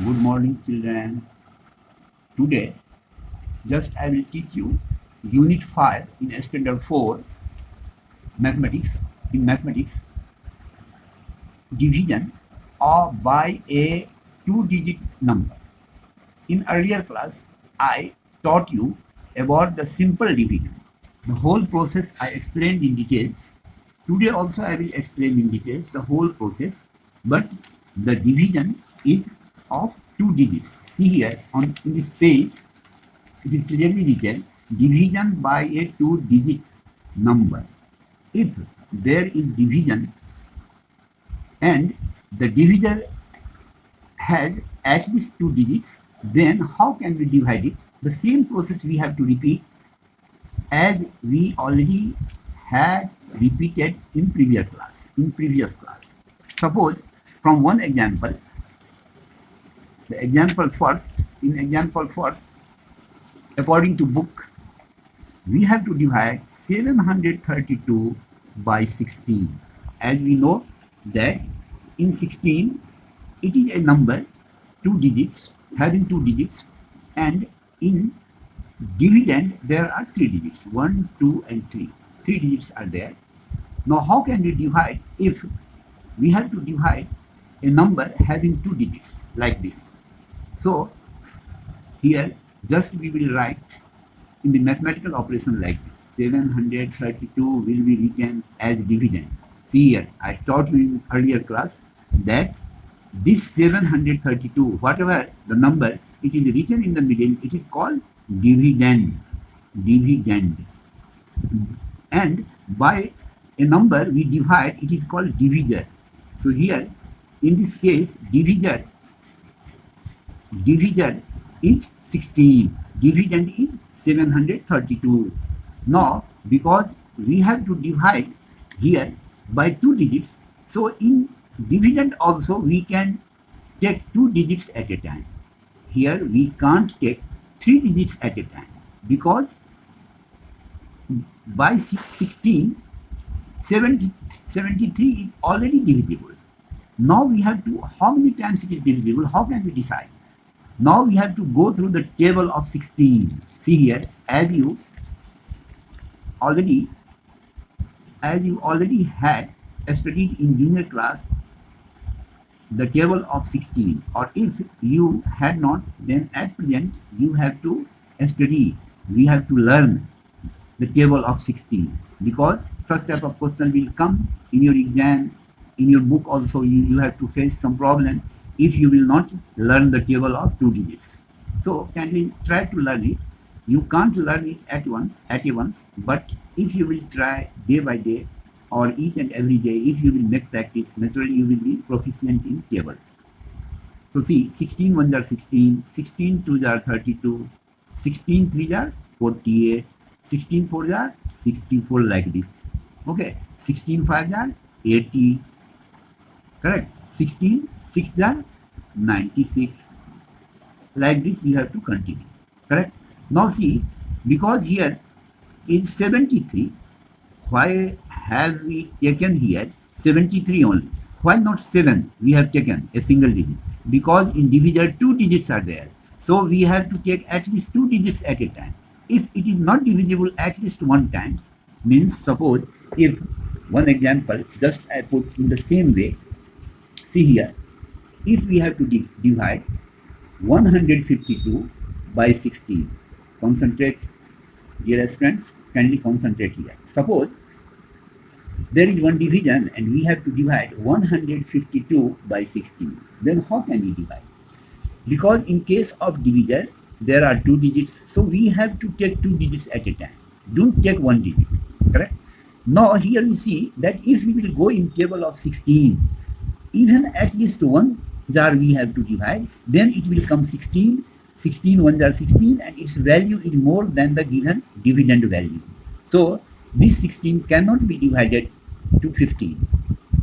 Good morning, children. Today, just I will teach you Unit 5 in Standard 4 Mathematics. In mathematics, division of by a two-digit number. In earlier class, I taught you about the simple division. The whole process I explained in details. Today also I will explain in detail the whole process, but the division is of two digits. See here on in this page, it is clearly written division by a two-digit number. If there is division and the divisor has at least two digits, then how can we divide it? The same process we have to repeat as we already had repeated in previous class. Suppose from one example, the example first, according to book, we have to divide 732 by 16. As we know that in 16, it is a number, two digits, having two digits, and in dividend there are three digits, 1, 2, and 3. Three digits are there. Now how can we divide if we have to divide a number having two digits like this? So here just we will write in the mathematical operation like this. 732 will be written as dividend. See here, I taught you in earlier class that this 732, whatever the number, it is written in the middle, it is called dividend. And by a number we divide, it is called divisor. So here, in this case, divisor is 16, dividend is 732. Now, because we have to divide here by two digits, so in dividend also we can take two digits at a time. Here we can't take three digits at a time because by 16, 73 is already divisible. Now we have to, how many times it is divisible, how can we decide? Now we have to go through the table of 16. See here, as you already had studied in junior class, the table of 16, or if you had not, then at present you have to study, we have to learn the table of 16, because such type of question will come in your exam, in your book also you have to face some problem if you will not learn the table of two digits. So kindly try to learn it. You can't learn it at once, but if you will try day by day or each and every day, if you will make practice, naturally you will be proficient in tables. So see, 16 1s are 16, 16 2s are 32, 16 3s are 48, 16 4s are 64, like this. Okay, 16 5s are 80, correct? 16 6s are 96. Like this you have to continue, correct? Now see, because here is 73, why have we taken here 73 only? Why not 7? We have taken a single digit, because in divisor two digits are there, so we have to take at least two digits at a time. If it is not divisible at least one times, means suppose if one example just I put in the same way. See here, if we have to divide 152 by 16, concentrate, dear friends, kindly concentrate here. Suppose there is one division and we have to divide 152 by 16. Then how can we divide? Because in case of divisor, there are two digits, so we have to take two digits at a time. Don't take one digit, correct? Now here we see that if we will go in table of 16, even at least one jar we have to divide, then it will come 16, 16 1s are 16, and its value is more than the given dividend value. So this 16 cannot be divided to 15,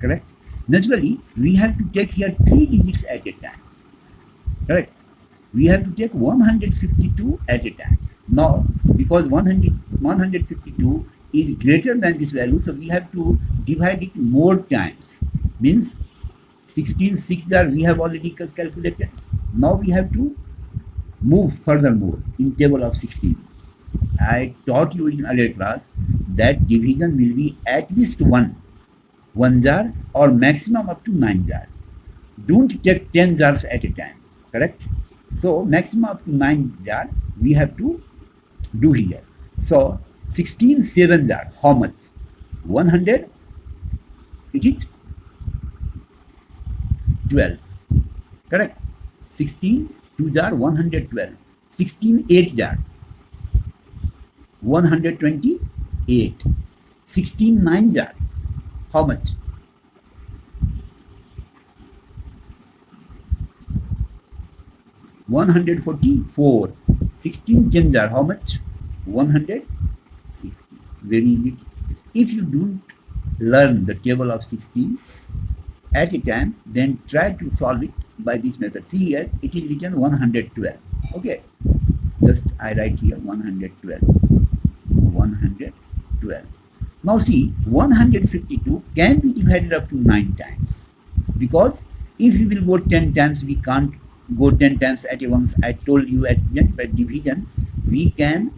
correct? Naturally, we have to take here three digits at a time, correct? We have to take 152 at a time. Now, because 152 is greater than this value, so we have to divide it more times. Means 16 6 we have already calculated. Now we have to move furthermore in table of 16. I taught you in earlier class that division will be at least one jar or maximum up to 9 jar. Don't take 10 jars at a time, correct? So maximum up to 9 jar we have to do here. So 16 7 jar, how much? 100, it is 12, correct? 16 2 jar 112, 16 8 jar 128, 16 9 jar, how much? 144, 16 10 jar, how much? 160. Very easy. If you don't learn the table of 16 at a time, then try to solve it by this method. See here, it is written 112. Okay, just I write here 112. 112. Now see, 152 can be divided up to 9 times, because if you will go 10 times, we can't go 10 times at once. I told you at by division we can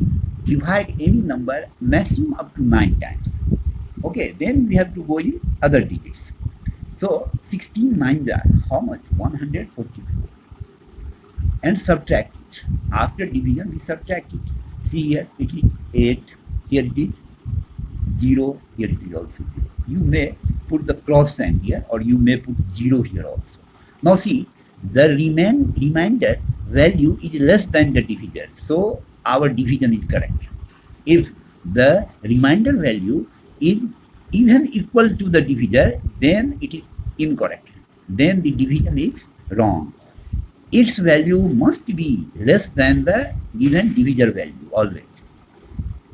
divide any number maximum up to 9 times. Okay, then we have to go in other digits. So 16 9s are how much? 144. And subtract it. After division we subtract it. See here it is 8, here it is 0, here it is also 0. You may put the cross sign here, or you may put 0 here also. Now see, the remainder value is less than the divisor, so our division is correct. If the remainder value is even equal to the divisor, then it is incorrect. Then the division is wrong. Its value must be less than the given divisor value always.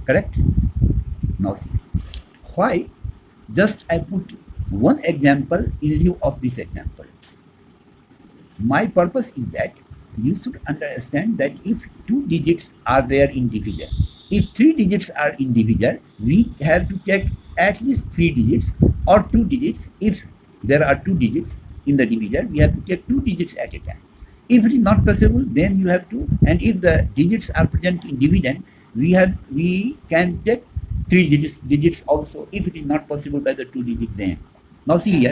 Correct? Now see, why? Just I put one example in lieu of this example. My purpose is that you should understand that if 2 digits are there in divisor, if 3 digits are in divisor, we have to take at least 3 digits or 2 digits. If there are 2 digits in the divisor, we have to take 2 digits at a time. If it is not possible, then you have to, and if the digits are present in dividend, we can take 3 digits also, if it is not possible by the 2 digit then. Now see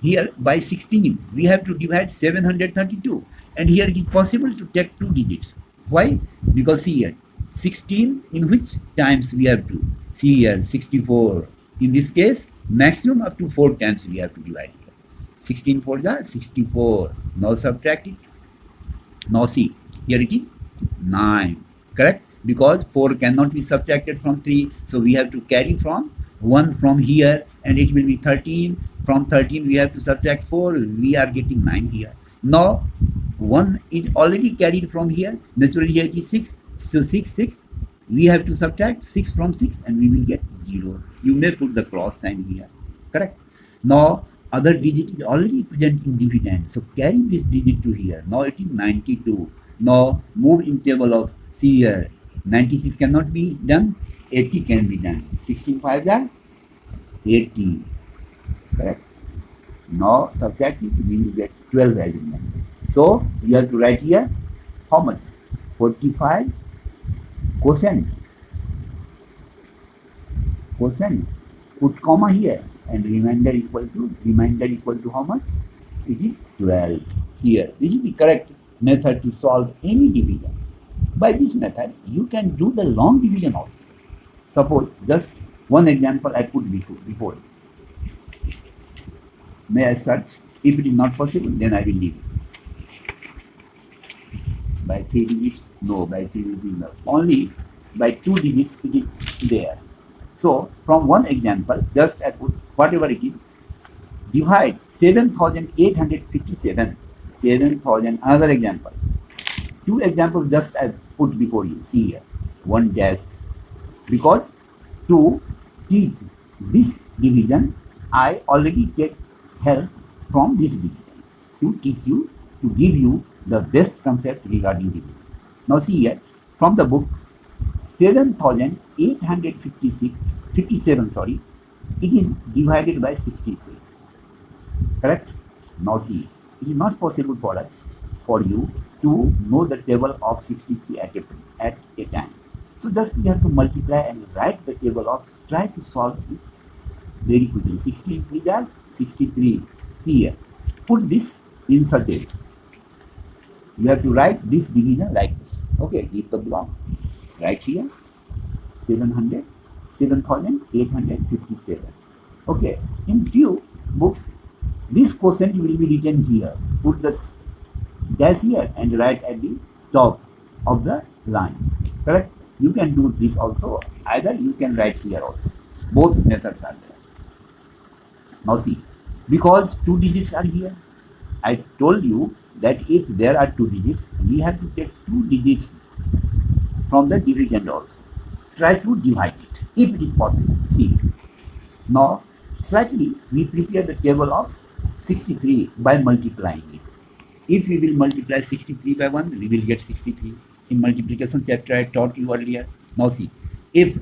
here by 16 we have to divide 732, and here it is possible to take 2 digits. Why? Because see here 16 in which times we have to, see here 64. In this case maximum up to 4 times we have to divide here. 16 4 are 64. Now subtract it. Now see, here it is 9, correct? Because 4 cannot be subtracted from 3, so we have to carry from 1 from here, and it will be 13. From 13 we have to subtract 4, we are getting 9 here. Now 1 is already carried from here, naturally here it is 6, so 6, we have to subtract 6 from 6 and we will get 0. You may put the cross sign here, correct? Now other digit is already present in dividend, so carry this digit to here. Now it is 92. Now move in table of, see here 96 cannot be done, 80 can be done. 16 5 are 80, correct? Now subtract it, we will get 12 as in number. So you have to write here how much? 45 quotient, put comma here, and remainder equal to how much? It is 12 here. This is the correct method to solve any division. By this method you can do the long division also. Suppose just one example I put before. May I search? If it is not possible, then I will leave it. By 3 digits, no, by 3 digits, no. Only by 2 digits it is there. So from one example, just I put whatever it is, divide 7,857, 7,000, another example. 2 examples just I put before you. See here, 1 dash, because to teach this division, I already take help from this division to teach you, to give you the best concept regarding division. Now see here, from the book, 7,857, sorry, it is divided by 63, correct? Now see, it is not possible for us for you to know the table of 63 at a time. So just you have to multiply and write the table of, try to solve it very quickly. 16 3 are 63. See here, put this in such a, you have to write this division like this. Okay, give the block right here, 7,857. Okay, in few books, this quotient will be written here. Put the dash here and write at the top of the line. Correct? You can do this also. Either you can write here also. Both methods are there. Now see, because two digits are here, I told you that if there are two digits, we have to take two digits from the dividend also. Try to divide it if it is possible. See, now slightly we prepare the table of 63 by multiplying it. If we will multiply 63 by 1, we will get 63. In multiplication chapter I taught you earlier. Now see, if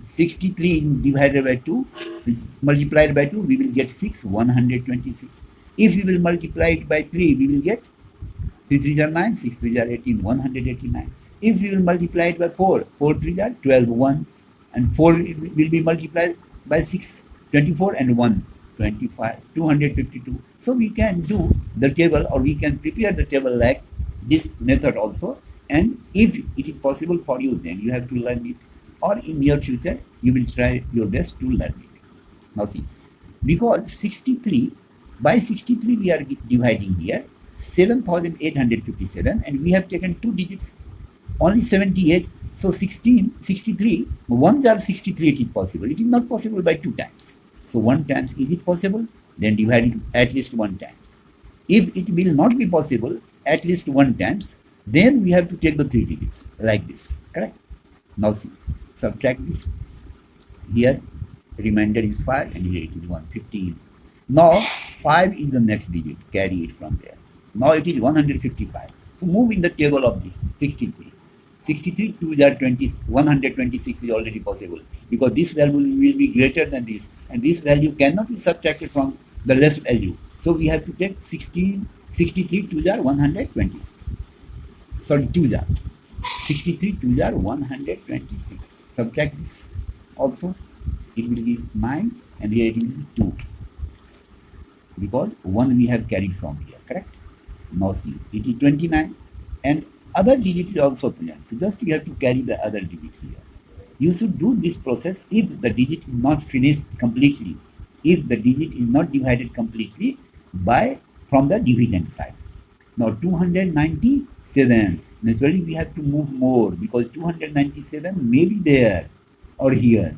63 is divided by 2, multiplied by 2, we will get 6, 126. If we will multiply it by 3, we will get 3 3 are 9, 6 3 are 18, 189. If we will multiply it by 4, 4 3 are 12, 1, and 4 will be multiplied by 6, 24, and 1, 25, 252. So we can do the table, or we can prepare the table like this method also. And if it is possible for you, then you have to learn it, or in near future you will try your best to learn it. Now see, because 63 by 63 we are dividing here 7,857, and we have taken two digits, only 78. So 16, 63, ones are 63, it is possible. It is not possible by 2 times. So 1 times, is it possible? Then divide it at least 1 times. If it will not be possible at least 1 times, then we have to take the 3 digits like this. Correct? Now see, subtract this. Here remainder is 5, and here it is 1, 15. Now 5 is the next digit, carry it from there. Now it is 155. So move in the table of this 63. 63 2s are 20, 126 is already possible, because this value will be greater than this, and this value cannot be subtracted from the less value. So we have to take 16, 63 2s are 126. Sorry, 2s are 63 2s are 126. Subtract this also, it will give 9, and here it will be 2, because 1 we have carried from here. Correct? Now see, it is 29, and other digit is also present. So just you have to carry the other digit here. You should do this process if the digit is not finished completely, if the digit is not divided completely by from the dividend side. Now 297, naturally we have to move more, because 297 may be there or here,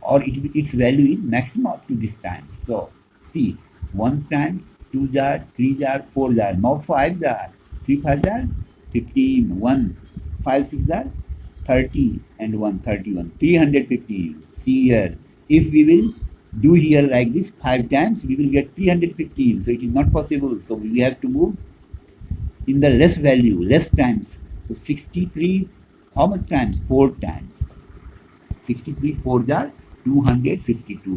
or its value is maximum up to this time. So see, 1 time, 2 jar, 3 jar, 4 jar, now 5 jar, 3 5 jar, 15, 1, 5 6 are 30, and 1, 31, 315. See here, if we will do here like this 5 times, we will get 315. So it is not possible. So we have to move in the less value, less times. So 63, how much times? 4 times. 63 4 are 252.